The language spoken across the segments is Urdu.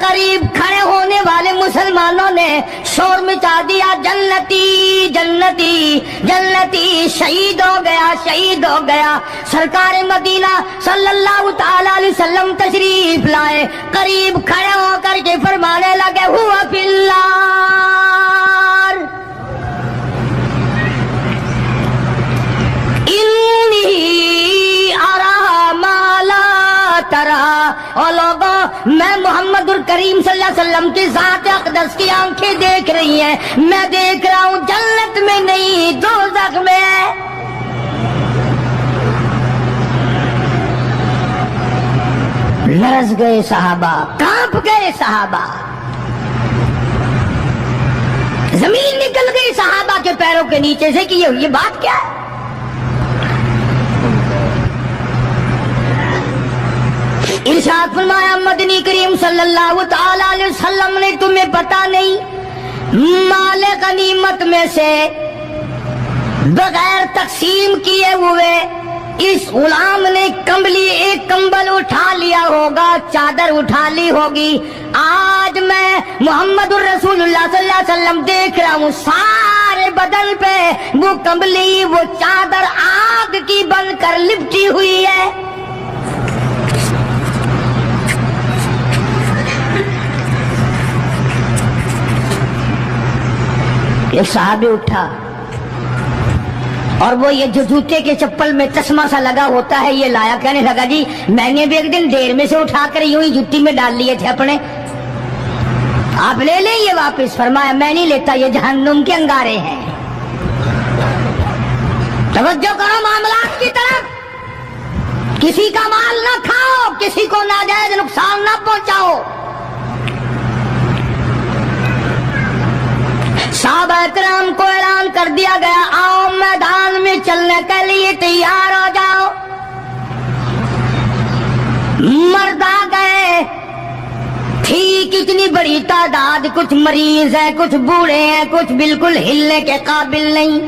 قریب کھڑے ہونے والے مسلمانوں نے شور مچا دیا، جنتی جنتی جنتی، شہید ہو گیا شہید ہو گیا۔ سرکار مدینہ صلی اللہ تعالی علیہ وسلم تشریف لائے، قریب کھڑے ہو کر کے فرمانے لگے ہوا فی النار انی ارا ما لا ترا۔ اور لوگوں، میں محمد الکریم صلی اللہ علیہ وسلم کی ذات اقدس کی آنکھیں دیکھ رہی ہیں، میں دیکھ رہا ہوں جنت میں نہیں دوزخ میں ہے۔ لرز گئے صحابہ، کانپ گئے صحابہ، زمین نکل گئی صحابہ کے پیروں کے نیچے سے کہ یہ بات کیا ہے۔ ارشاد فرمایا مدنی کریم صلی اللہ تعالی علیہ وسلم نے تمہیں پتا نہیں مال غنیمت میں سے بغیر تقسیم کیے ہوئے اس غلام نے ایک کمبل اٹھا لیا ہوگا، چادر اٹھا لی ہوگی۔ آج میں محمد الرسول اللہ صلی اللہ علیہ وسلم دیکھ رہا ہوں سارے بدن پہ وہ کمبلی، وہ چادر آگ کی بن کر لپٹی ہوئی ہے۔ ایک صحابی اٹھا اور وہ یہ جو جوتے کے چپل میں چشمہ سا لگا ہوتا ہے یہ لایا، کہنے لگا جی میں نے بھی ایک دن دیر میں سے اٹھا کر یوں ہی جوتی میں ڈال لیے تھے اپنے، آپ لے لیں یہ واپس۔ فرمایا میں نہیں لیتا، یہ جہنم کے انگارے ہیں۔ توجہ کرو معاملات کی طرف، کسی کا مال نہ کھاؤ، کسی کو ناجائز نقصان نہ پہنچاؤ۔ صحابہ کرام کو اعلان کر دیا گیا آؤ میدان میں چلنے کے لیے تیار ہو جاؤ۔ مرد آ گئے، تھی کتنی بڑی تعداد، کچھ مریض ہیں، کچھ بوڑھے ہیں، کچھ بالکل ہلنے کے قابل نہیں۔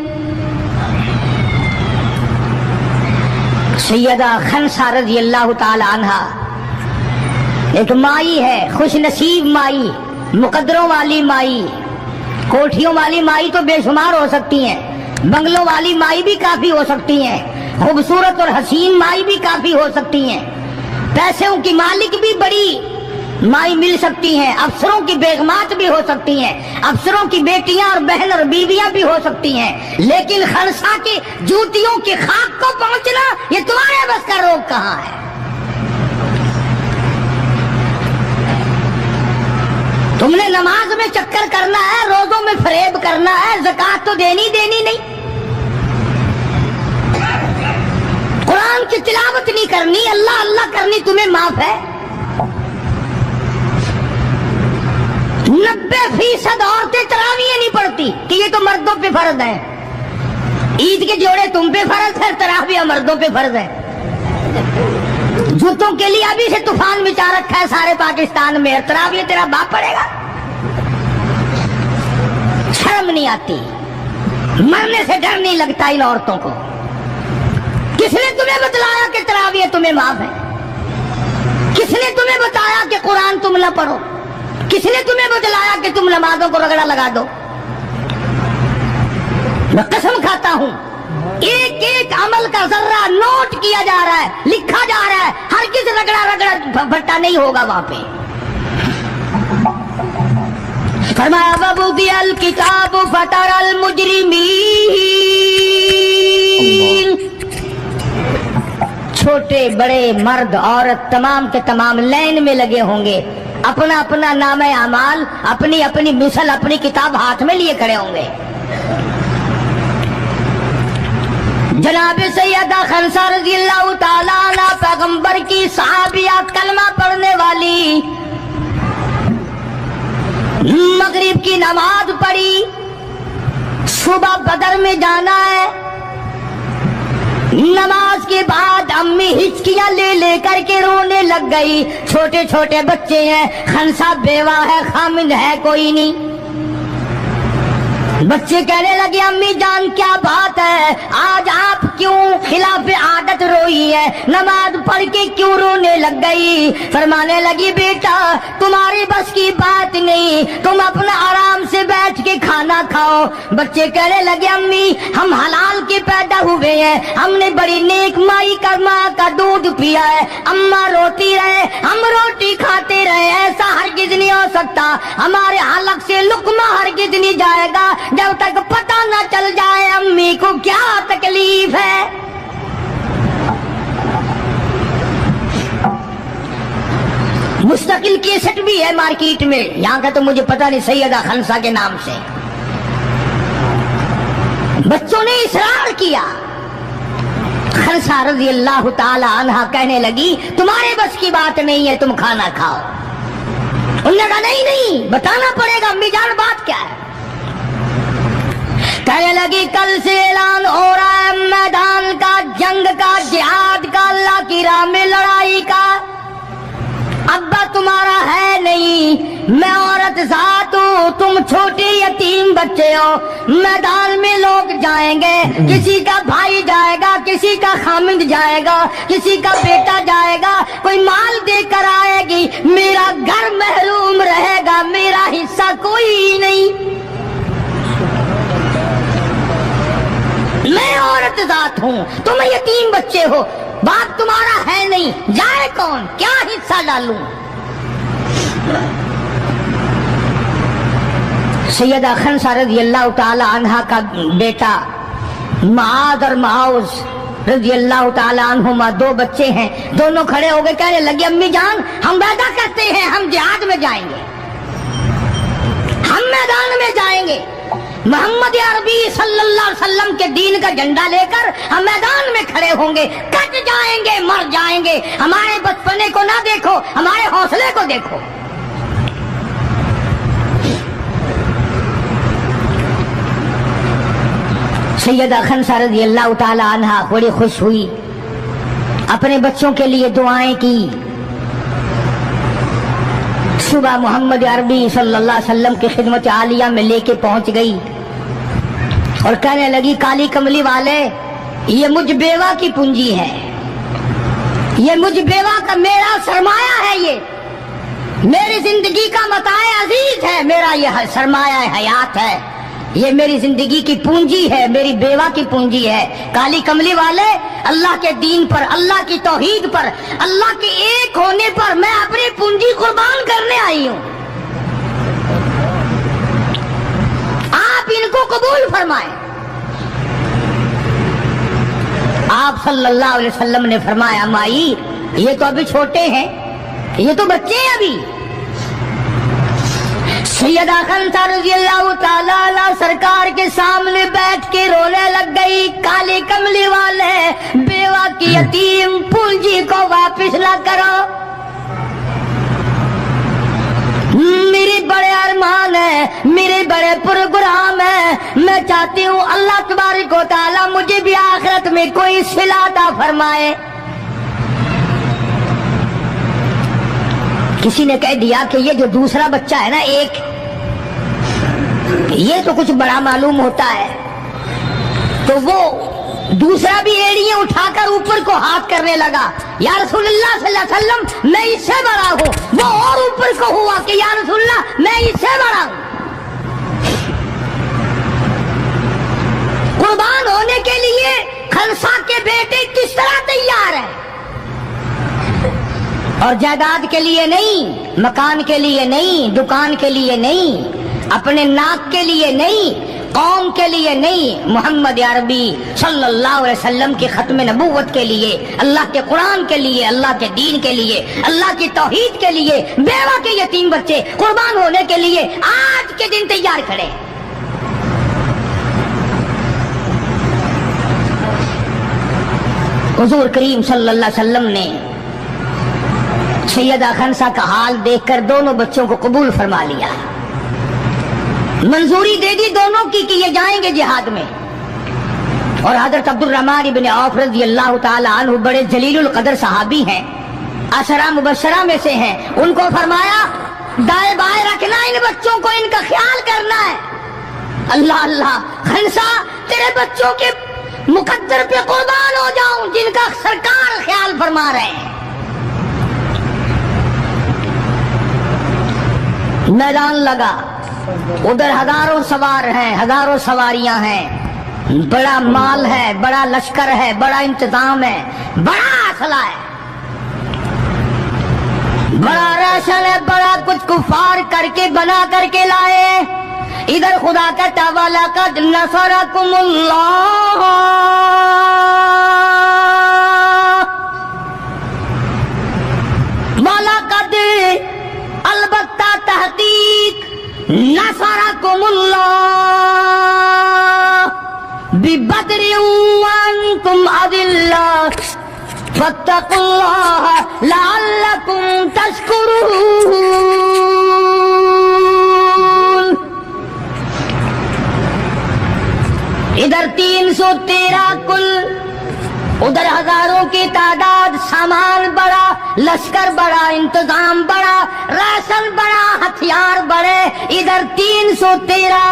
سیدہ خنسا رضی اللہ تعالی عنہا ایک مائی ہے، خوش نصیب مائی، مقدروں والی مائی، کوٹھیوں والی مائی تو بے شمار ہو سکتی ہیں، بنگلوں والی مائی بھی کافی ہو سکتی ہیں، خوبصورت اور حسین مائی بھی کافی ہو سکتی ہیں، پیسوں کی مالک بھی بڑی مائی مل سکتی ہیں، افسروں کی بیگمات بھی ہو سکتی ہیں، افسروں کی بیٹیاں اور بہن اور بیویاں بھی ہو سکتی ہیں، لیکن خنسا کی جوتیوں کی خاک کو پہنچنا یہ تمہارے بس کا روگ کہاں ہے؟ تم نے نماز میں چکر کرنا ہے، روزوں میں فریب کرنا ہے، زکات تو دینی نہیں، قرآن کی تلاوت نہیں کرنی، اللہ اللہ کرنی تمہیں معاف ہے۔ 90% عورتیں تراویح نہیں پڑھتی کہ یہ تو مردوں پہ فرض ہے، عید کے جوڑے تم پہ فرض ہے، تراویح مردوں پہ فرض ہے۔ جوتوں کے لیے ابھی سے طوفان مچا رکھا ہے سارے پاکستان میں، تراویح تیرا باپ پڑے گا؟ شرم نہیں آتی، مرنے سے ڈر نہیں لگتا ان عورتوں کو؟ کس نے تمہیں بتلایا کہ تراویح تمہیں معاف ہے؟ کس نے تمہیں بتایا کہ قرآن تم نہ پڑھو؟ کس نے تمہیں بتلایا کہ تم نمازوں کو رگڑا لگا دو؟ میں قسم کھاتا ہوں ایک ایک عمل کا ذرہ نوٹ کیا جا رہا ہے، لکھا جا رہا ہے، ہر کسی رگڑا بھٹا نہیں ہوگا وہاں پہ۔ فرمایا وَوُضِعَ الْكِتَابُ فَتَرَى الْمُجْرِمِينَ، چھوٹے بڑے مرد عورت تمام کے تمام لائن میں لگے ہوں گے، اپنا اپنا نام اعمال، اپنی اپنی مثل، اپنی کتاب ہاتھ میں لیے کھڑے ہوں گے۔ جناب سیدہ خنسا رضی اللہ تعالیٰ عنہ پیغمبر کی صحابیہ، کلمہ پڑھنے والی، مغرب کی نماز پڑھی، صبح بدر میں جانا ہے، نماز کے بعد امی ہچکیاں لے لے کر کے رونے لگ گئی، چھوٹے چھوٹے بچے ہیں، خنسا بیوہ ہے، خامند ہے کوئی نہیں۔ بچے کہنے لگے امی جان کیا بات ہے، آج آپ کیوں خلاف عادت روئی روئی ہے, نماز پڑھ کے کیوں رونے لگ گئی؟ فرمانے لگی بیٹا تمہاری بس کی بات نہیں, تم اپنا آرام سے بیٹھ کے کھانا کھاؤ. بچے کہنے لگے امی ہم حلال کے پیدا ہوئے ہیں, ہم نے بڑی نیک مائی کا ماں کا دودھ پیا ہے, اماں روتی رہے ہم روٹی کھاتے رہے, ایسا ہرگز نہیں ہو سکتا, ہمارے حلق سے لقمہ ہرگز نہیں جائے گا جب تک پتہ نہ چل جائے امی کو کیا تکلیف ہے. مستقل کیسٹ بھی ہے مارکیٹ میں, یہاں کا تو مجھے پتہ نہیں, سیدہ خنسا کے نام سے. بچوں نے اصرار کیا. خنسا رضی اللہ تعالی عنہا کہنے لگی تمہارے بس کی بات نہیں ہے, تم کھانا کھاؤ. انہوں نے کہا نہیں نہیں بتانا پڑے گا امی جان بات کیا ہے. کہنے لگی کل سے اعلان ہو رہا ہے میدان کا, جنگ کا, جہاد کا, اللہ کی راہ میں لڑائی کا. ابا تمہارا ہے نہیں, میں عورت ذات ہوں, تم چھوٹے یتیم بچے ہو. میدان میں لوگ جائیں گے, کسی کا بھائی جائے گا, کسی کا خامند جائے گا, کسی کا بیٹا جائے گا, کوئی مال دے کر آئے گی, میرا گھر محروم رہے گا, میرا حصہ کوئی نہیں. میں عورت ذات ہوں, تم یتیم بچے ہو, باپ تمہارا ہے نہیں, جائے کون, کیا حصہ ڈالوں. سیدہ خنسا رضی اللہ تعالی عنہا کا بیٹا معاذ اور معاوذ رضی اللہ تعالی عنہما دو بچے ہیں, دونوں کھڑے ہو گئے کہنے لگے امی جان ہم وعدہ کرتے ہیں ہم جہاد میں جائیں گے, ہم میدان میں جائیں گے, محمد عربی صلی اللہ علیہ وسلم کے دین کا جھنڈا لے کر ہم میدان میں کھڑے ہوں گے, کٹ جائیں گے, مر جائیں گے, ہمارے بچپنے کو نہ دیکھو, ہمارے حوصلے کو دیکھو. سیدہ خنسا رضی اللہ تعالی عنہا بڑی خوش ہوئی, اپنے بچوں کے لیے دعائیں کی. صبح محمد عربی صلی اللہ علیہ وسلم کی خدمت عالیہ میں لے کے پہنچ گئی اور کہنے لگی کالی کملی والے یہ مجھ بیوہ کی پونجی ہے, یہ مجھ بیوہ کا میرا سرمایہ ہے, یہ میری زندگی کا متاع عزیز ہے, میرا یہ سرمایہ حیات ہے, یہ میری زندگی کی پونجی ہے, میری بیوہ کی پونجی ہے. کالی کملی والے اللہ کے دین پر, اللہ کی توحید پر, اللہ کے ایک ہونے پر میں اپنی پونجی قربان کرنے آئی ہوں, آپ ان کو قبول فرمائیں. آپ صلی اللہ علیہ وسلم نے فرمایا مائی یہ تو ابھی چھوٹے ہیں, یہ تو بچے ہیں ابھی. سیدہ خنسا رضی اللہ تعالی عنہ سرکار کے سامنے بیٹھ کے رونے لگ گئی. کالی کملی والے بیوہ کی یتیم پونجی کو واپس نہ کرو, میری بڑے ارمان ہے, میرے بڑے پروگرام ہے, میں چاہتی ہوں اللہ تبارک و تعالی مجھے بھی آخرت میں کوئی صلہ عطا فرمائے. کسی نے کہہ دیا کہ یہ جو دوسرا بچہ ہے نا ایک, یہ تو کچھ بڑا معلوم ہوتا ہے, تو وہ دوسرا بھی ایڑیاں اٹھا کر اوپر کو ہاتھ کرنے لگا, یا رسول اللہ صلی اللہ علیہ وسلم میں اس سے بڑا ہوں. وہ اور اوپر کو ہوا کہ یا رسول اللہ میں اس سے بڑا ہوں. قربان ہونے کے لیے خنسا کے بیٹے کس طرح تیار ہیں, اور جائیداد کے لیے نہیں, مکان کے لیے نہیں, دکان کے لیے نہیں, اپنے ناک کے لیے نہیں, قوم کے لیے نہیں, محمد عربی صلی اللہ علیہ وسلم کے ختم نبوت کے لیے, اللہ کے قرآن کے لیے, اللہ کے دین کے لیے, اللہ کی توحید کے لیے, بیوہ کے یتیم بچے قربان ہونے کے لیے آج کے دن تیار کھڑے. حضور کریم صلی اللہ علیہ وسلم نے سیدہ خنسا کا حال دیکھ کر دونوں بچوں کو قبول فرما لیا, منظوری دے دی دونوں کی کہ یہ جائیں گے جہاد میں. اور حضرت عبد الرحمن ابن عوف رضی اللہ تعالی عنہ بڑے جلیل القدر صحابی ہیں, عشرہ مبشرہ میں سے ہیں, ان کو فرمایا دائیں بائیں رکھنا ان بچوں کو, ان کا خیال کرنا ہے. اللہ اللہ خنسا تیرے بچوں کے مقدر پہ قربان ہو جاؤں جن کا سرکار فرما رہے ہیں۔ میدان لگا، ادھر ہزاروں سوار ہیں، ہزاروں سواریاں ہیں، بڑا مال ہے، بڑا لشکر ہے، بڑا انتظام ہے، بڑا اسلحہ ہے، بڑا راشن ہے، بڑا کچھ کفار کر کے بنا کر کے لائے۔ ادھر خدا کہتا وَلَقَدْ نَصَرَكُمُ اللَّهُ، وَلَقَدْ البتہ تحقیق نصرکم اللہ ببدر وانتم اذلہ فاتقوا اللہ لعلکم تشکرون۔ ادھر 313 کل، ادھر ہزاروں کی تعداد، سامان بڑا، لشکر بڑا، انتظام بڑا، راشن بڑا، ہتھیار بڑے، ادھر 313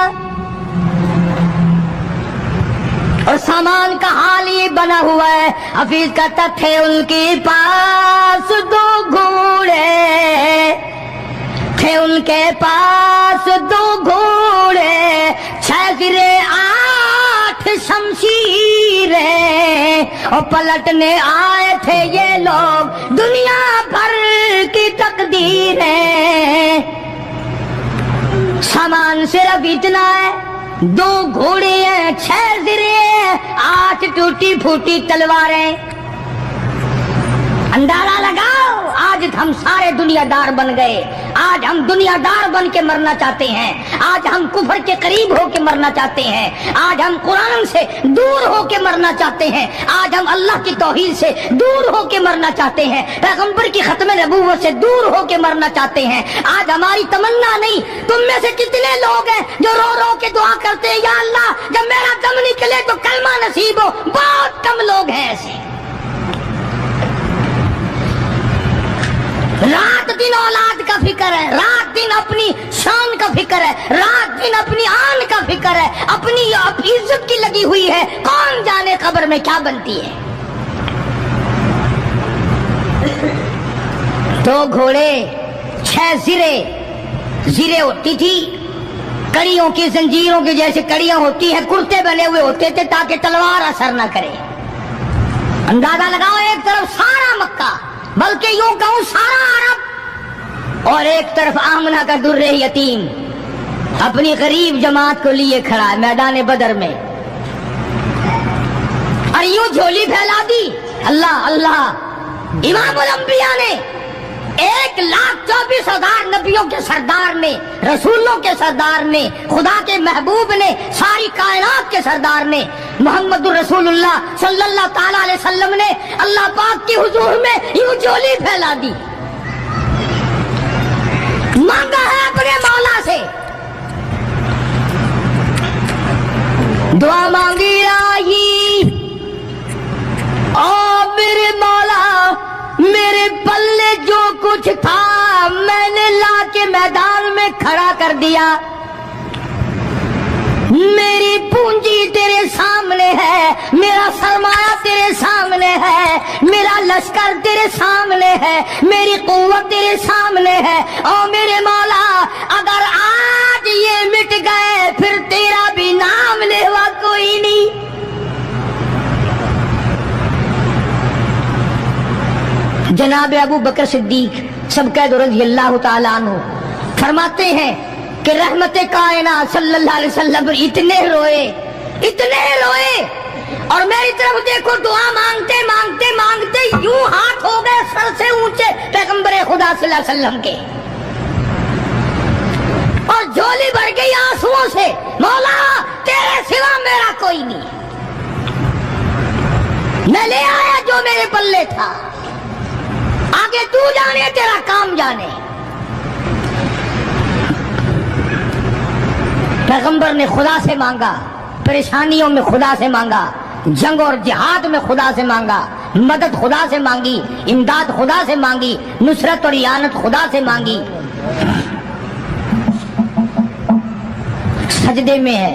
اور سامان کا حال یہ بنا ہوا ہے۔ حفیظ کہتا تھے ان کے پاس 2 گھوڑے تھے، ان کے پاس 2 گھوڑے، 6 گرے 8 شمشیریں، اور پلٹنے آئے تھے یہ لوگ دنیا بھر کی تقدیریں۔ سامان صرف اتنا ہے، 2 گھوڑے ہیں، 6 زرے ہیں، 8 ٹوٹی پھوٹی تلواریں۔ اندازہ لگاؤ، آج ہم سارے دنیا دار بن گئے، آج ہم دنیا دار بن کے مرنا چاہتے ہیں، آج ہم کفر کے قریب ہو کے مرنا چاہتے ہیں، آج ہم قرآن سے دور ہو کے مرنا چاہتے ہیں، آج ہم اللہ کی توحید سے دور ہو کے مرنا چاہتے ہیں، پیغمبر کی ختم نبوت سے دور ہو کے مرنا چاہتے ہیں۔ آج ہماری تمنا نہیں، تم میں سے کتنے لوگ ہیں جو رو رو کے دعا کرتے ہیں یا اللہ جب میرا دم نکلے تو کلمہ نصیب ہو؟ بہت کم لوگ ہیں ایسے۔ رات دن اولاد کا فکر ہے، رات دن اپنی شان کا فکر ہے، رات دن اپنی آن کا فکر ہے، اپنی عزت کی لگی ہوئی ہے، کون جانے قبر میں کیا بنتی ہے۔ 2 گھوڑے، 6 زرے، زرے ہوتی تھی کڑیوں کی، زنجیروں کی جیسے کڑیاں ہوتی ہیں، کرتے بنے ہوئے ہوتے تھے تاکہ تلوار اثر نہ کرے۔ اندازہ لگاؤ، ایک طرف سارا مکہ، بلکہ یوں کہوں سارا عرب، اور ایک طرف آمنہ کا در یتیم اپنی غریب جماعت کو لیے کھڑا ہے میدان بدر میں، اور یوں جھولی پھیلا دی۔ اللہ اللہ، امام الانبیاء نے 1,24,000 نبیوں کے سردار نے، رسولوں کے سردار نے، خدا کے محبوب نے، ساری کائنات کے سردار نے، محمد الرسول اللہ صلی اللہ تعالی علیہ وسلم نے اللہ پاک کی حضور میں یوں جھولی پھیلا دی، مانگا ہے اپنے مولا سے، دعا مانگی آئی، او میرے مولا میرے پلے جو کچھ تھا میں نے لا کے میدان میں کھڑا کر دیا، میری پونجی تیرے سامنے ہے، میرا سرمایہ تیرے سامنے ہے، میرا لشکر تیرے سامنے ہے، میری قوت تیرے سامنے ہے، او میرے مولا اگر آج یہ مٹ گئے پھر تیرا بھی نام لیوا کوئی نہیں۔ جناب ابو بکر صدیق سبقید رضی اللہ تعالیٰ عنہ فرماتے ہیں کہ رحمت کائنات صلی اللہ علیہ وسلم اتنے روئے اور میری طرف دیکھو، دعا مانگتے مانگتے مانگتے یوں ہاتھ ہو گئے سر سے اونچے پیغمبر خدا صلی اللہ علیہ وسلم کے، اور جھولی بھر گئی آنسوؤں سے، مولا تیرے سوا میرا کوئی نہیں، میں لے آیا جو میرے پلے تھا، آگے تو جانے تیرا کام جانے۔ پیغمبر نے خدا سے مانگا، پریشانیوں میں خدا سے مانگا، جنگ اور جہاد میں خدا سے مانگا، مدد خدا سے مانگی، امداد خدا سے مانگی، نصرت اور اعانت خدا سے مانگی۔ سجدے میں ہے،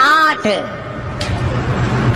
8,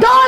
2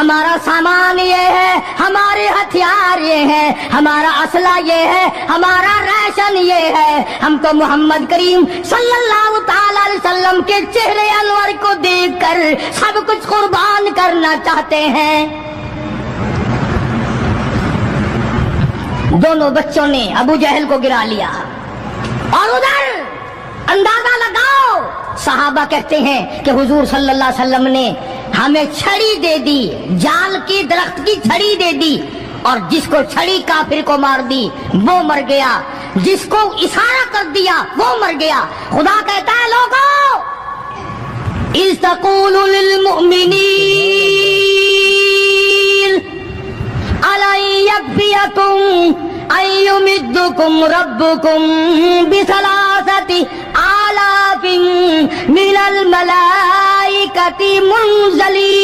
ہمارا سامان یہ ہے، ہمارے ہتھیار یہ ہے، ہمارا اسلحہ یہ ہے، ہمارا راشن یہ ہے. ہم تو محمد کریم صلی اللہ تعالی علیہ وسلم کے چہرے انور کو دیکھ کر سب کچھ قربان کرنا چاہتے ہیں. دونوں بچوں نے ابو جہل کو گرا لیا. اور ادھر اندازہ لگاؤ، صحابہ کہتے ہیں کہ حضور صلی اللہ علیہ وسلم نے ہمیں چھڑی دے دی، جال کی درخت کی چھڑی دے دی، اور جس کو چھڑی کافر کو مار دی وہ مر گیا، جس کو اشارہ کر دیا وہ مر گیا. خدا کہتا ہے لوگوں، اذ تقول للمؤمنین أَلَنْ يَكْفِيَكُمْ أَنْ يُمِدَّكُمْ رَبُّكُمْ بِثَلَاثَةِ آلَافٍ مِنَ الْمَلَائِكَةِ مُنزَلِينَ.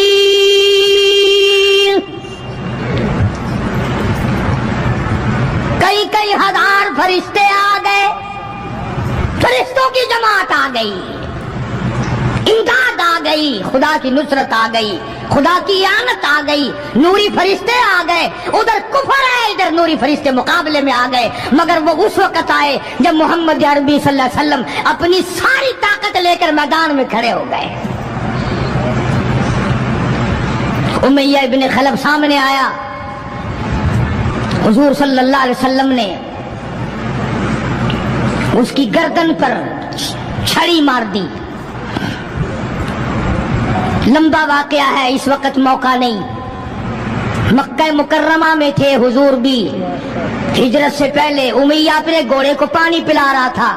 کئی ہزار فرشتے آ گئے، فرشتوں کی جماعت آ گئی، امداد آ گئی، خدا کی نصرت آ گئی، خدا کی اعانت آ گئی، نوری فرشتے آ گئے. ادھر کفر ہے، ادھر نوری فرشتے مقابلے میں آ گئے. مگر وہ اس وقت آئے جب محمد عربی صلی اللہ علیہ وسلم اپنی ساری طاقت لے کر میدان میں کھڑے ہو گئے. امیہ ابن خلف سامنے آیا، حضور صلی اللہ علیہ وسلم نے اس کی گردن پر چھڑی مار دی. لمبا واقعہ ہے، اس وقت موقع نہیں. مکہ مکرمہ میں تھے حضور بھی، ہجرت سے پہلے. امیہ اپنے گھوڑے کو پانی پلا رہا تھا.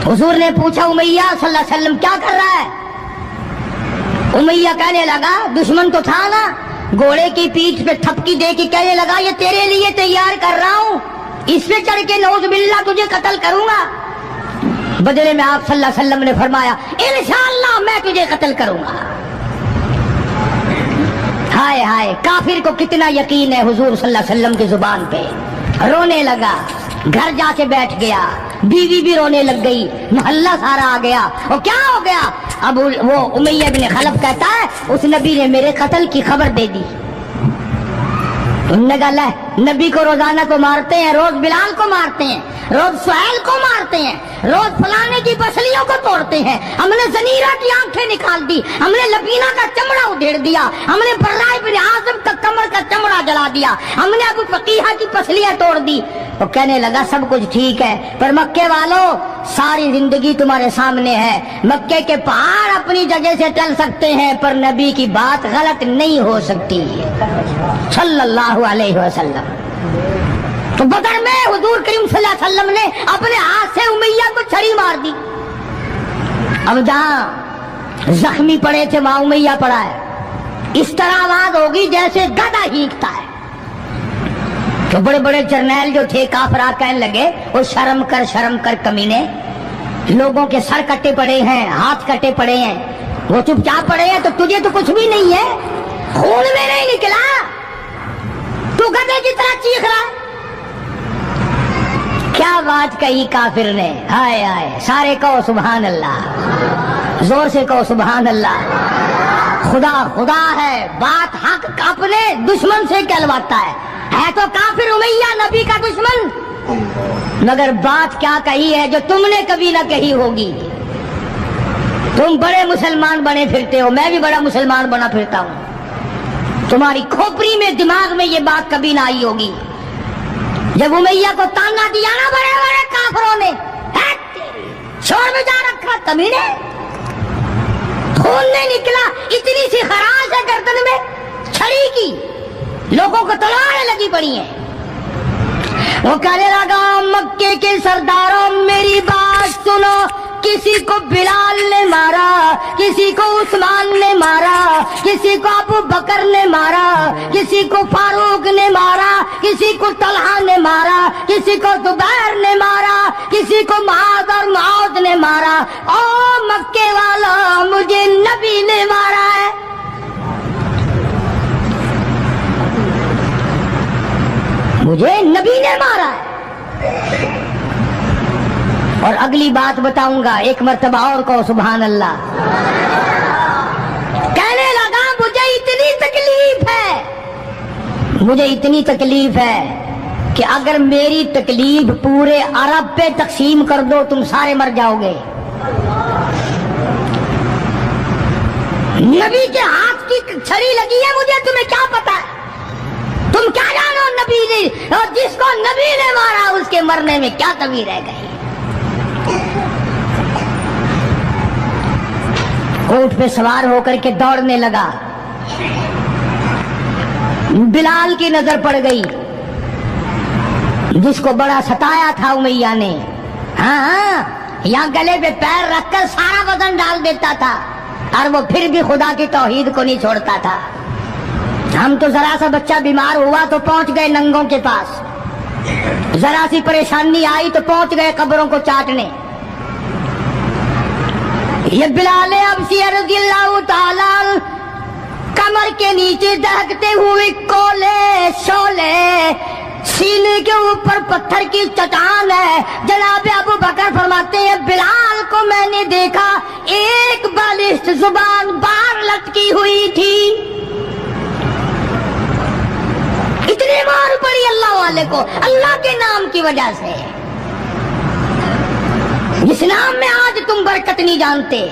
حضور نے پوچھا امیہ صلی اللہ علیہ وسلم کیا کر رہا ہے؟ امیہ کہنے لگا، دشمن تو تھا نا، گھوڑے کی پیٹھ پہ تھپکی دے کے کہنے لگا یہ تیرے لیے تیار کر رہا ہوں، اس پہ چڑھ کے نعوذ باللہ تجھے قتل کروں گا. بدلے میں آپ صلی اللہ علیہ وسلم نے فرمایا انشاءاللہ میں تجھے قتل کروں گا. ہائے ہائے، کافر کو کتنا یقین ہے حضور صلی اللہ علیہ وسلم کی زبان پہ. رونے لگا، گھر جا کے بیٹھ گیا، بیوی بھی رونے لگ گئی، محلہ سارا آ گیا. اور کیا ہو گیا؟ اب وہ امیہ بن خلف کہتا ہے اس نبی نے میرے قتل کی خبر دے دی. انہوں نے کہا لے، نبی کو روزانہ کو مارتے ہیں، روز بلال کو مارتے ہیں، روز سہیل کو مارتے ہیں، روز فلانے کی پسلیوں کو توڑتے ہیں، ہم نے زنیرہ کی آنکھیں نکال دی، ہم نے لبینہ کا چمڑا ادھیڑ دیا، ہم نے برائے بن عازب کا کمر کا چمڑا جلا دیا، ہم نے ابو فقیہہ کی پسلیاں توڑ دی. وہ کہنے لگا سب کچھ ٹھیک ہے، پر مکے والوں ساری زندگی تمہارے سامنے ہے. مکے کے پہاڑ اپنی جگہ سے ٹل سکتے ہیں پر نبی کی بات غلط نہیں ہو سکتی صلی اللہ علیہ وسلم. تو بدر میں حضور کریم صلی اللہ علیہ وسلم نے اپنے ہاتھ سے امیہ کو چھری مار دی. اب جہاں زخمی پڑے تھے وہاں امیہ پڑا ہے. اس طرح آواز ہوگی جیسے گدھا ہینکتا ہے. تو بڑے بڑے جرنیل جو تھے کافر کہنے لگے وہ شرم کر کمینے، لوگوں کے سر کٹے پڑے ہیں، ہاتھ کٹے پڑے ہیں، وہ چپ چاپ پڑے ہیں، تو تجھے تو کچھ بھی نہیں ہے، خون میں نہیں نکلا، تو گدھے کی طرح چیخ رہا ہے. کیا بات کہی کافر نے، ہائے ہائے. سارے کہو سبحان اللہ، زور سے کہو سبحان اللہ. خدا خدا ہے، بات حق اپنے دشمن سے کہلواتا ہے تو کافر امیہ نبی کا دشمن، مگر بات کیا کہی ہے جو تم نے کبھی نہ کہی ہوگی. تم بڑے مسلمان بنے پھرتے ہو، میں بھی بڑا مسلمان بنا پھرتا ہوں. تمہاری کھوپڑی میں دماغ میں یہ بات کبھی نہ آئی ہوگی. جب امیہ کو تانا دیا نا بڑے بڑے کافروں نے، چھوڑ میں جا رکھا کمینے، خون نہیں نکلا، اتنی سی خراش ہے گردن میں چھڑی کی، لوگوں کو تلواریں لگی پڑی ہیں. وہ کہنے لگا مکے کے سرداروں میری بات سنو، کسی کو بلال نے مارا، کسی کو عثمان نے مارا، کسی کو ابو بکر نے مارا، کسی کو فاروق نے مارا، کسی کو طلحہ نے مارا، کسی کو زبیر نے مارا، کسی کو معاذ اور معاذ نے مارا. او مکے والا مجھے نبی نے مارا ہے. مجھے نبی نے مارا ہے. اور اگلی بات بتاؤں گا، ایک مرتبہ اور کہو سبحان اللہ. کہنے لگا مجھے اتنی تکلیف مجھے اتنی تکلیف ہے کہ اگر میری تکلیف پورے عرب پہ تقسیم کر دو تم سارے مر جاؤ گے. نبی کے ہاتھ کی چھری لگی ہے مجھے، تمہیں کیا پتا ہے؟ تم کیا جانو نبی نے، اور جس کو نبی نے مارا اس کے مرنے میں کیا کمی رہ گئی. اونٹ پہ سوار ہو کر کے دوڑنے لگا. بلال کی نظر پڑ گئی جس کو بڑا ستایا تھا امیہ نے. ہاں یا گلے پہ پیر رکھ کر سارا وزن ڈال دیتا تھا اور وہ پھر بھی خدا کی توحید کو نہیں چھوڑتا تھا. ہم تو ذرا سا بچہ بیمار ہوا تو پہنچ گئے ننگوں کے پاس، ذرا سی پریشانی آئی تو پہنچ گئے قبروں کو چاٹنے. یہ بلال حبشی رضی اللہ تعالی کمر کے نیچے دہکتے ہوئے کولے شولے، سینے کے اوپر پتھر کی چٹان ہے. جناب ابو بکر فرماتے ہیں بلال کو میں نے دیکھا ایک بالشت زبان باہر لٹکی ہوئی تھی. اتنی مار پڑی اللہ والے کو اللہ کے نام کی وجہ سے. جس نام میں آج تم برکت نہیں جانتے،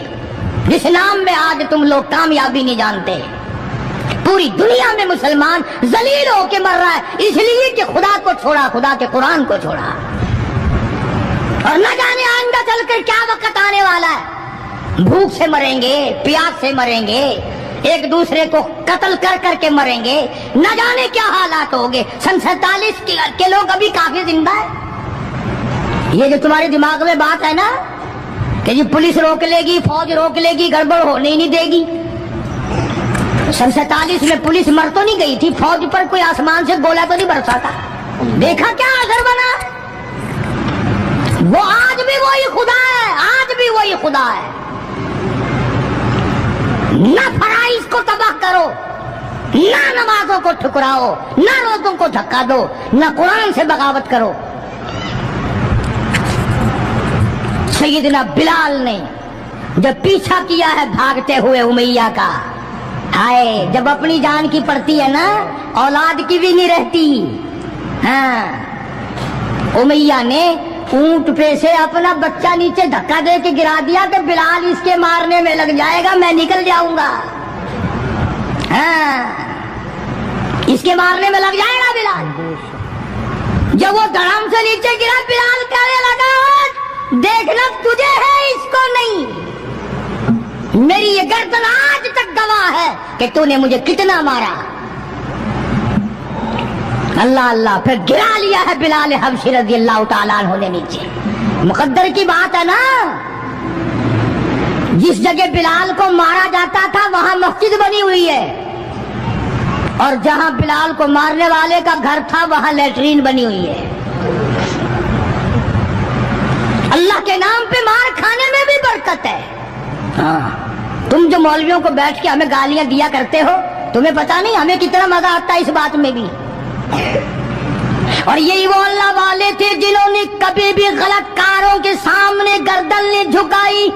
جس نام میں آج تم لوگ کامیابی نہیں جانتے، پوری دنیا میں مسلمان ذلیل ہو کے مر رہا ہے اس لیے کہ خدا کو چھوڑا، خدا کے قرآن کو چھوڑا. اور نہ جانے آئندہ چل کر کیا وقت آنے والا ہے. بھوک سے مریں گے، پیاس سے مریں گے، ایک دوسرے کو قتل کر کر کے مریں گے، نہ جانے کیا حالات ہوگے. سن 47 کے لوگ ابھی کافی زندہ ہے. یہ جو تمہارے دماغ میں بات ہے نا کہ یہ پولیس روک لے گی، فوج روک لے گی، گڑبڑ ہونے ہی نہیں دے گی. سن 47 میں پولیس مر تو نہیں گئی تھی، فوج پر کوئی آسمان سے گولا تو نہیں برسا تھا. دیکھا کیا اثر بنا. وہ آج بھی وہی خدا ہے، آج بھی وہی خدا ہے. نہ فرائض کو تباہ کرو، نہ نمازوں کو ٹھکراؤ، نہ روزوں کو دھکا دو، نہ قرآن سے بغاوت کرو. سیدنا بلال نے جب پیچھا کیا ہے بھاگتے ہوئے امیہ کا، ہائے جب اپنی جان کی پڑتی ہے نا اولاد کی بھی نہیں رہتی. ہاں امیہ نے اونٹ پہ سے اپنا بچہ نیچے دھکا دے کے گرا دیا کہ بلال اس کے مارنے میں لگ جائے گا، میں نکل جاؤں گا. ہاں اس کے مارنے میں لگ جائے گا بلال. جب وہ دھڑام سے نیچے گرا بلال کہنے لگا دیکھنا تجھے ہے اس کو نہیں، میری یہ گردن آج تک گواہ ہے کہ تو نے مجھے کتنا مارا. اللہ اللہ پھر گرا لیا ہے بلال حبشی رضی اللہ تعالیٰ عنہ نے نیچے. مقدر کی بات ہے نا، جس جگہ بلال کو مارا جاتا تھا وہاں مسجد بنی ہوئی ہے، اور جہاں بلال کو مارنے والے کا گھر تھا وہاں لیٹرین بنی ہوئی ہے. اللہ کے نام پہ مار کھانے میں بھی برکت ہے. تم جو مولویوں کو بیٹھ کے ہمیں گالیاں دیا کرتے ہو، تمہیں پتا نہیں ہمیں کتنا مزہ آتا ہے اس بات میں بھی. اور یہی وہ اللہ والے تھے جنہوں نے کبھی بھی غلط کاروں کے سامنے گردن نہیں جھکائی.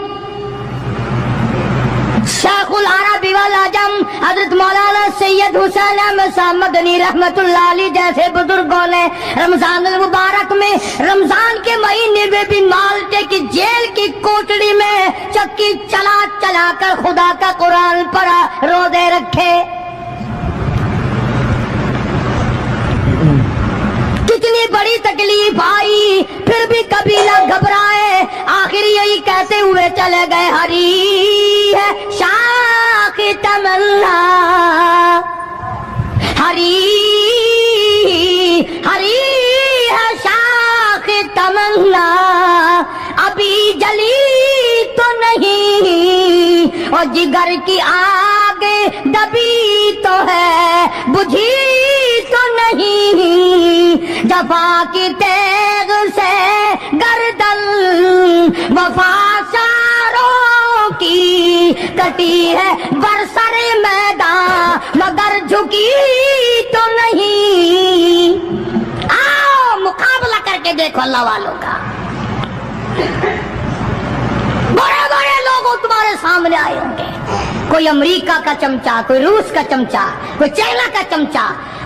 شیخ العرب والعجم حضرت مولانا سید حسین احمد صاحب مدنی رحمت اللہ علیہ جیسے بزرگوں نے رمضان المبارک میں، رمضان کے مہینے میں بھی مالٹے کی جیل کی کوٹڑی میں چکی چلا چلا کر خدا کا قرآن پڑھا، روزے رکھے. کتنی بڑی تکلیف آئی پھر بھی کبھی نہ گھبرائے. آخر یہی کہتے ہوئے چلے گئے ہری ہے شاخ تمنا، ہری ہری ہے شاخ تمنا، ابھی جلی تو نہیں اور جگر کی آگ دبی تو ہے، بجھی تو نہیں. جفا کی تیغ سے گردن وفا ساروں کی کٹی ہے برسر میدان، مگر جھکی تو نہیں. آؤ مقابلہ کر کے دیکھو اللہ والوں کا. بڑے بڑے لوگ تمہارے سامنے آئے ہوں گے، کوئی امریکہ کا چمچا، کوئی روس کا چمچا، کوئی چائنا کا چمچا،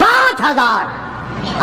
5000।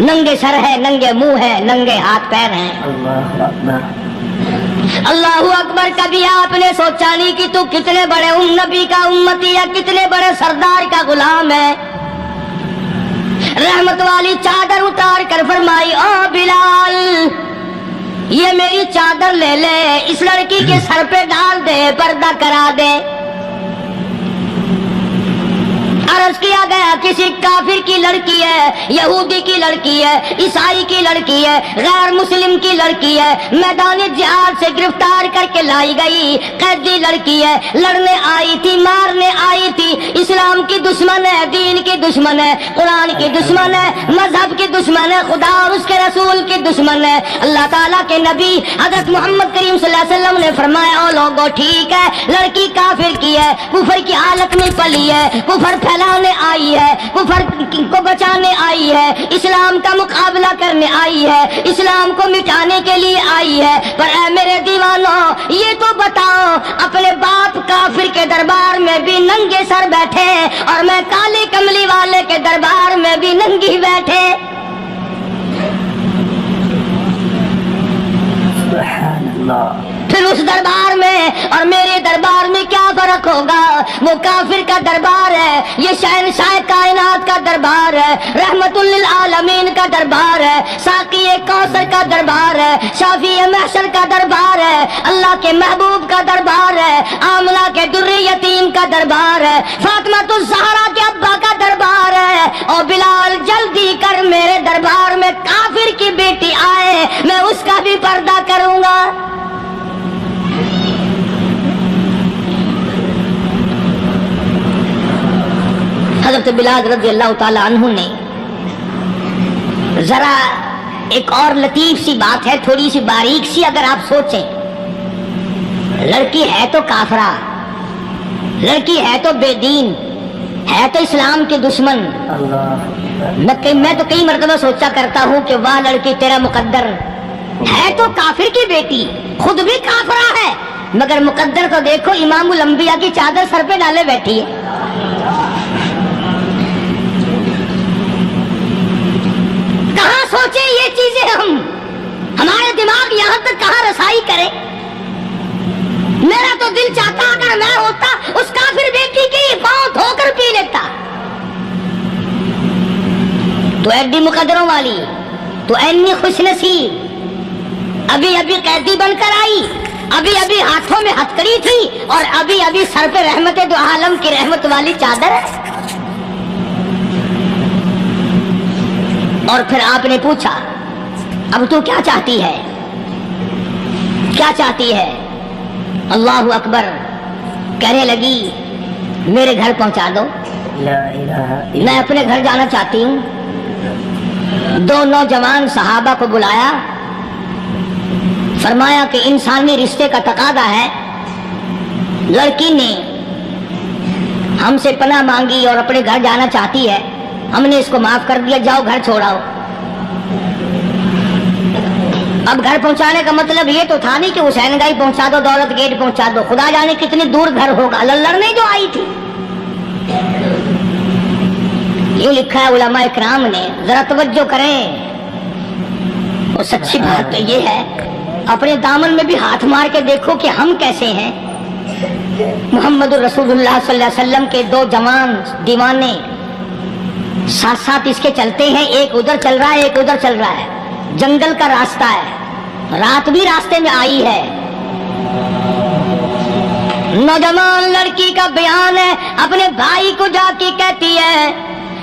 ننگے سر ہے، ننگے منہ ہے، ننگے ہاتھ پیر ہیں۔ اللہ اکبر۔ کبھی آپ نے سوچا نہیں کہ تو کتنے بڑے نبی کا امتی ہے، کتنے بڑے سردار کا غلام ہے؟ رحمت والی چادر اتار کر فرمائی، او بلال یہ میری چادر لے لے، اس لڑکی کے سر پہ ڈال دے، پردہ کرا دے۔ عرض کیا گیا کسی کافر کی لڑکی ہے، یہودی کی لڑکی ہے، عیسائی کی لڑکی ہے، غیر مسلم کی لڑکی ہے، میدان جہاد سے گرفتار کر کے لائی گئی قیدی لڑکی ہے، لڑنے آئی تھی، مارنے آئی تھی، اسلام کی دشمن ہے، دین کی دشمن ہے، قرآن کی دشمن ہے، مذہب کی دشمن ہے، خدا اور اس کے رسول کی دشمن ہے۔ اللہ تعالیٰ کے نبی حضرت محمد کریم صلی اللہ علیہ وسلم نے فرمایا، او لوگو ٹھیک ہے لڑکی کافر کی ہے، کفر کی حالت میں پلی ہے، کفر پھیلانے آئی ہے، کفر کو بچانے آئی ہے، اسلام کا مقابلہ کرنے آئی ہے، اسلام کو مٹانے کے لیے آئی ہے، پر اے میرے دیوانوں یہ تو بتاؤ اپنے باپ کافر کے دربار میں بھی ننگے سر بیٹھے اور میں کالی کملی والے کے دربار میں بھی ننگی بیٹھے۔ سبحان اللہ۔ پھر اس دربار میں اور میرے دربار میں کیا فرق ہوگا؟ وہ کافر کا دربار ہے، یہ شہنشاہ کائنات کا دربار ہے، رحمت للعالمین کا دربار ہے، ساقی کوثر کا دربار ہے، شافی محشر کا دربار ہے، اللہ کے محبوب کا دربار ہے، آمنہ کے در یتیم کا دربار ہے، فاطمہ الزہرا کے ابا کا دربار ہے۔ اور بلال جلدی کر میرے دربار میں کافر کی بیٹی آئے، میں اس کا بھی پردہ کروں گا۔ حضرت بلال رضی اللہ تعالی عنہ نے ذرا ایک اور لطیف سی بات ہے، تھوڑی سی باریک سی، اگر آپ سوچیں، لڑکی ہے تو کافرہ، لڑکی ہے تو بے دین، ہے تو اسلام کے دشمن۔ میں تو کئی مرتبہ سوچا کرتا ہوں کہ واہ لڑکی تیرا مقدر ہے، تو کافر کی بیٹی، خود بھی کافرہ ہے، مگر مقدر تو دیکھو امام الانبیاء کی چادر سر پہ ڈالے بیٹھی ہے۔ کہاں سوچیں یہ چیزیں ہمارے دماغ یہاں تک کہاں رسائی کرے؟ میرا تو دل چاہتا اگر میں ہوتا اس کافر بیٹی کی پاؤں دھو کر پی لیتا۔ تو ایڈی مقدروں والی، تو اینی خوش نصیب، ابھی ابھی قیدی بن کر آئی، ابھی ابھی ہاتھوں میں ہتکڑی تھی اور ابھی ابھی سر پہ رحمت دو عالم کی رحمت والی چادر ہے۔ اور پھر آپ نے پوچھا اب تو کیا چاہتی ہے، کیا چاہتی ہے؟ اللہ اکبر، کہنے لگی میرے گھر پہنچا دو، میں اپنے گھر جانا چاہتی ہوں۔ دو نوجوان صحابہ کو بلایا، فرمایا کہ انسانی رشتے کا تقاضا ہے، لڑکی نے ہم سے پناہ مانگی اور اپنے گھر جانا چاہتی ہے، ہم نے اس کو معاف کر دیا، جاؤ گھر چھوڑاؤ۔ اب گھر پہنچانے کا مطلب یہ تو تھا نہیں کہ حسین گائی پہنچا دو، دولت گیٹ پہنچا دو، خدا جانے کتنی دور گھر ہوگا، لڑنے جو آئی تھی۔ یہ لکھا ہے علماء اکرام نے، ذرا توجہ کریں، اور سچی بات تو یہ ہے اپنے دامن میں بھی ہاتھ مار کے دیکھو کہ ہم کیسے ہیں۔ محمد رسول اللہ صلی اللہ علیہ وسلم کے دو جوان دیوانے ساتھ ساتھ اس کے چلتے ہیں، ایک ادھر چل رہا ہے ایک ادھر چل رہا ہے، جنگل کا راستہ ہے، رات بھی راستے میں آئی ہے۔ نوجوان لڑکی کا بیان ہے، اپنے بھائی کو جا کے کہتی ہے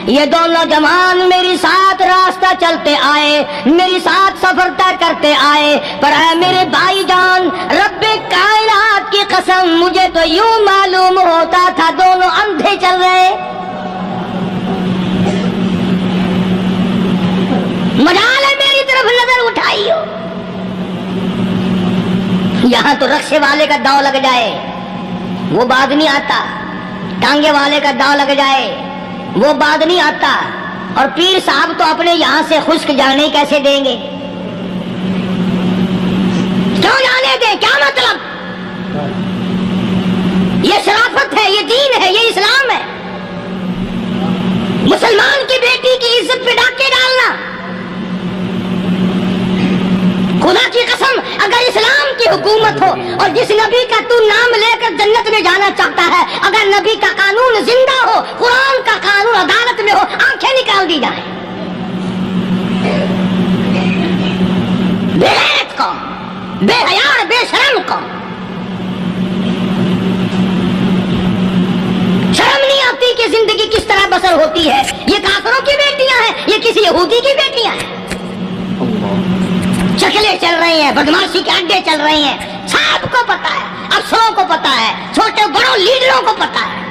یہ دو نوجوان میری ساتھ راستہ چلتے آئے، میری ساتھ سفر طے کرتے آئے، پر اے میرے بھائی جان رب کائنات کی قسم مجھے تو یوں معلوم ہوتا تھا دونوں اندھے چل رہے۔ مجال ہے میری طرف نظر اٹھائی ہو، یہاں تو رکشے والے کا داؤ لگ جائے وہ بعد نہیں آتا، ٹانگے والے کا داؤ لگ جائے وہ بعد نہیں آتا، اور پیر صاحب تو اپنے یہاں سے خشک جانے کیسے دیں گے؟ کیوں جانے دیں؟ کیا مطلب؟ یہ شرافت ہے، یہ دین ہے، یہ اسلام ہے۔ مسلمان کی بیٹی کی عزت پہ ڈاکے ڈالنا کی حکومت ہو اور جس نبی کا تو نام لے کر جنت میں جانا چاہتا ہے، اگر نبی کا قانون زندہ ہو، قرآن کا قانون عدالت میں ہو، آنکھیں نکال دی جائیں۔ بے غیرت قوم، بے حیا اور بے شرم قوم، شرم نہیں آتی کہ زندگی کس طرح بسر ہوتی ہے۔ یہ کافروں کی بیٹیاں ہیں، یہ کسی یہودی کی بیٹیاں ہیں، چکلے چل رہی ہیں، بدماشی کے اڈے چل رہی ہیں، سب کو پتا ہے، افسروں کو پتا ہے، چھوٹے بڑوں لیڈروں کو پتا ہے۔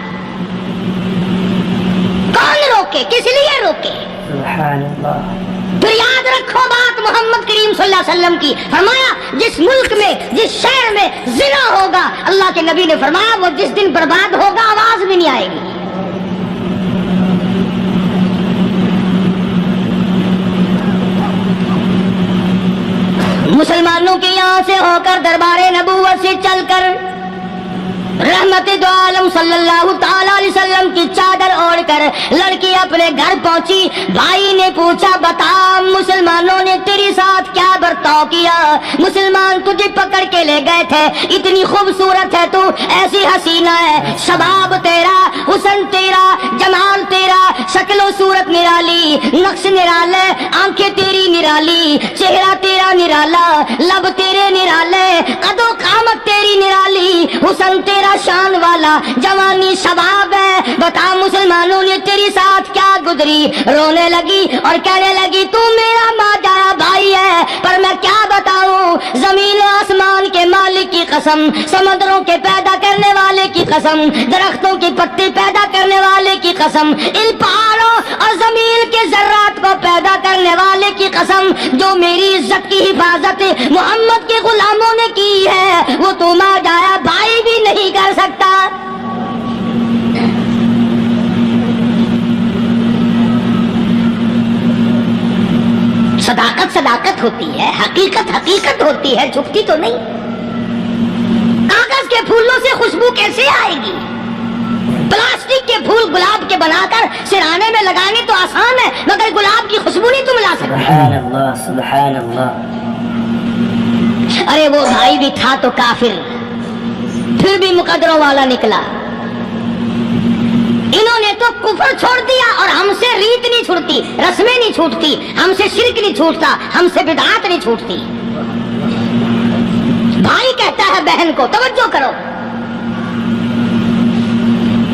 کون روکے؟ کس لیے روکے؟ سبحان اللہ۔ پھر یاد رکھو بات محمد کریم صلی اللہ علیہ وسلم کی، فرمایا جس ملک میں، جس شہر میں زنا ہوگا، اللہ کے نبی نے فرمایا وہ جس دن برباد ہوگا آواز بھی نہیں آئے گی۔ مسلمانوں کے یہاں سے ہو کر دربار نبوت سے چل کر رحمت دو عالم صلی اللہ تعالی علیہ وسلم کی چادر اوڑھ کر لڑکی اپنے گھر پہنچی۔ بھائی نے پوچھا بتا مسلمانوں نے تیری ساتھ کیا برتاؤ کیا؟ مسلمان تجھے پکڑ کے لے گئے تھے، اتنی خوبصورت ہے تو، ایسی حسینہ ہے، شباب تیرا، حسن تیرا، جمال تیرا، شکل و صورت نرالی، نقش نرالے، آنکھیں تیری نرالی، چہرہ تیرا نرالا، لب تیرے نرالے، قد و قامت تیری نرالی، حسن تیرا شان والا، جوانی شباب ہے، بتا مسلمانوں نے تیری ساتھ کیا گزری؟ رونے لگی اور کہنے لگی تو میرا ماجرا بھائی ہے، پر میں کیا بتاؤں، زمین و آسمان کے مالک کی قسم، سمندروں کے پیدا کرنے والے کی قسم، درختوں کی پتی پیدا کرنے والے کی قسم، ان پہاڑوں اور زمین کے ذرات کو پیدا کرنے والے کی قسم، جو میری عزت کی حفاظت محمد کے غلاموں نے کی ہے، وہ تو ماجرا بھائی بھی نہیں کر سکتا۔ صداقت صداقت ہوتی ہے، حقیقت حقیقت ہوتی ہے، چھپتی تو نہیں۔ کاغذ کے پھولوں سے خوشبو کیسے آئے گی؟ پلاسٹک کے پھول گلاب کے بنا کر سرانے میں لگانے تو آسان ہے، مگر گلاب کی خوشبو نہیں تم لا سکتے۔ سبحان اللہ، سبحان اللہ۔ ارے وہ بھائی بھی تھا تو کافر، پھر بھی مقدروں والا نکلا۔ انہوں نے تو کفر چھوڑ دیا، اور ہم سے ریت نہیں چھوٹتی، رسمیں نہیں چھوٹتی، ہم سے شرک نہیں چھوٹتا، ہم سے بدعات نہیں چھوٹتی۔ بھائی کہتا ہے بہن کو، توجہ کرو،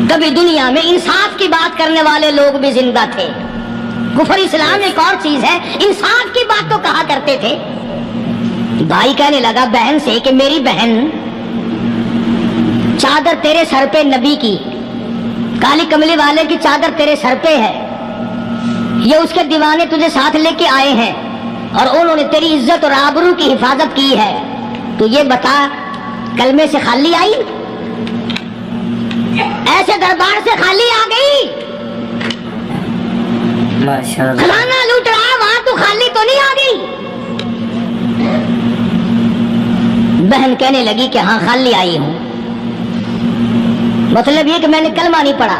کبھی دنیا میں انصاف کی بات کرنے والے لوگ بھی زندہ تھے۔ کفر اسلام ایک اور چیز ہے، انصاف کی بات تو کہا کرتے تھے۔ بھائی کہنے لگا بہن سے کہ میری بہن، چادر تیرے سر پہ نبی کی، کالی کملی والے کی چادر تیرے سر پہ ہے، یہ اس کے دیوانے تجھے ساتھ لے کے آئے ہیں اور انہوں نے تیری عزت اور آبرو کی حفاظت کی ہے، تو یہ بتا کلمے سے خالی آئی؟ ایسے دربار سے خالی آ گئی؟ ماشاءاللہ۔ خزانہ لوٹ رہا ہے وہاں تو خالی تو نہیں آ گئی؟ بہن کہنے لگی کہ ہاں خالی آئی ہوں، مطلب یہ کہ میں نے کلمہ نہیں پڑھا،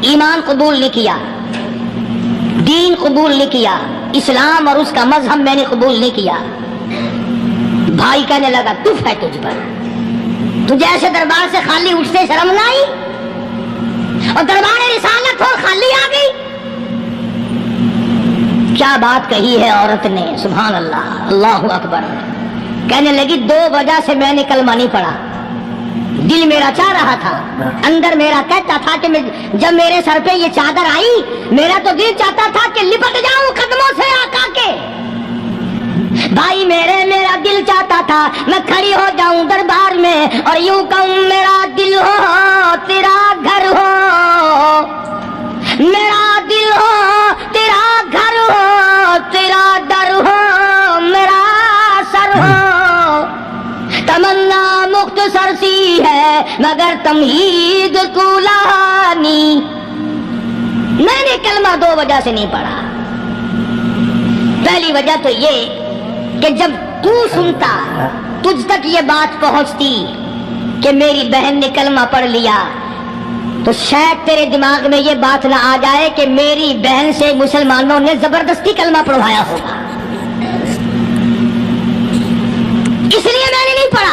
ایمان قبول نہیں کیا، دین قبول نہیں کیا، اسلام اور اس کا مذہب میں نے قبول نہیں کیا۔ بھائی کہنے لگا تف ہے تجھ پر، تجھے ایسے دربار سے خالی اٹھتے شرم نہ آئی؟ اور دربار رسالت ہو خالی آ گئی؟ کیا بات کہی ہے عورت نے، سبحان اللہ، اللہ اکبر۔ کہنے لگی دو وجہ سے میں نے کلمہ نہیں پڑھا، دل میرا چاہ رہا تھا، اندر میرا کہتا تھا کہ جب میرے سر پہ یہ چادر آئی، میرا تو دل چاہتا تھا کہ لپٹ جاؤں قدموں سے آقا کے۔ بھائی میرا دل چاہتا تھا میں کھڑی ہو جاؤں دربار میں اور یوں کہوں میرا دل ہو تیرا گھر ہو، میرا دل ہو تیرا گھر ہو، تیرا در ہو میرا سر ہو۔ تمنا مختصر سی ہے مگر تمہید کولانی۔ میں نے کلمہ دو وجہ سے نہیں پڑھا۔ پہلی وجہ تو یہ کہ جب تو سنتا، تجھ تک یہ بات پہنچتی کہ میری بہن نے کلمہ پڑھ لیا، تو شاید تیرے دماغ میں یہ بات نہ آ جائے کہ میری بہن سے مسلمانوں نے زبردستی کلمہ پڑھوایا ہوگا، اس لیے میں نے نہیں پڑھا۔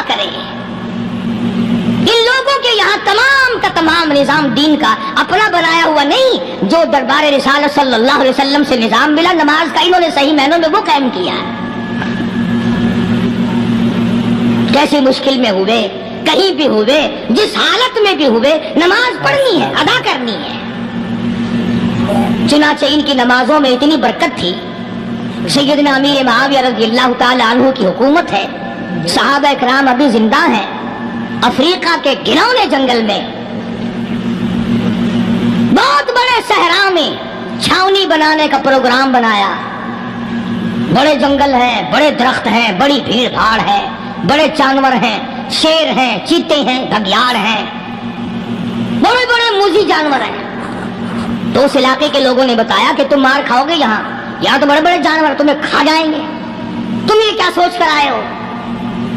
اللہ کرے ان لوگوں کے یہاں تمام کا تمام نظام دین کا اپنا بنایا ہوا نہیں، جو دربار رسالت صلی اللہ علیہ وسلم سے نظام ملا نماز کا، انہوں نے صحیح معنوں میں وہ قائم کیا ہے۔ کیسی مشکل میں ہوئے، کہیں بھی ہوئے، جس حالت میں بھی ہوئے، نماز پڑھنی ہے، ادا کرنی ہے۔ چنانچہ ان کی نمازوں میں اتنی برکت تھی، سیدنا امیر معاویہ رضی اللہ تعالی عنہ کی حکومت ہے، صحابہ اکرام ابھی زندہ ہیں، افریقہ کے گھنونے جنگل میں بہت بڑے صحرا میں چھاونی بنانے کا پروگرام بنایا۔ بڑے جنگل ہیں، بڑے درخت ہیں، بڑی بھیڑ بھاڑ ہے، بڑے جانور ہیں، شیر ہیں، چیتے ہیں، گھگیاڑ ہیں، بڑے بڑے موذی جانور ہیں۔ تو اس علاقے کے لوگوں نے بتایا کہ تم مار کھاؤ گے، یہاں تو بڑے بڑے جانور تمہیں کھا جائیں گے، تم یہ کیا سوچ کر آئے ہو؟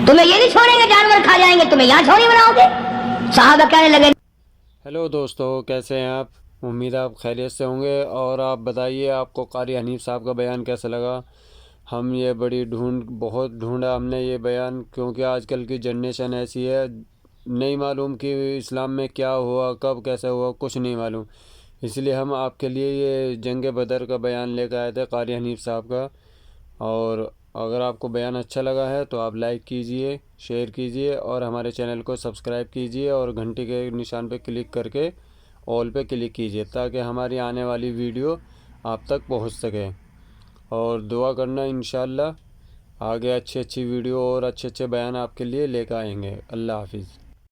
تمہیں یہ نہیں چھوڑیں گے، جانور کھا جائیں گے، تمہیں یہاں چھوڑی بناؤ گے؟ صحابہ کہنے لگے۔ ہیلو دوستو، کیسے ہیں آپ؟ امید آپ خیریت سے ہوں گے، اور آپ بتائیے آپ کو قاری حنیف صاحب کا بیان کیسا لگا؟ ہم یہ بہت ڈھونڈا ہم نے یہ بیان، کیونکہ آج کل کی جنریشن ایسی ہے، نہیں معلوم کہ اسلام میں کیا ہوا، کب کیسے ہوا، کچھ نہیں معلوم، اس لیے ہم آپ کے لیے یہ جنگ بدر کا بیان لے کے آئے تھے قاری حنیف صاحب کا۔ اور اگر آپ کو بیان اچھا لگا ہے تو آپ لائک کیجئے، شیئر کیجئے، اور ہمارے چینل کو سبسکرائب کیجئے، اور گھنٹی کے نشان پہ کلک کر کے آل پہ کلک کیجئے، تاکہ ہماری آنے والی ویڈیو آپ تک پہنچ سکے۔ اور دعا کرنا، انشاءاللہ آگے اچھی ویڈیو اور اچھے بیان آپ کے لیے لے کے آئیں گے۔ اللہ حافظ۔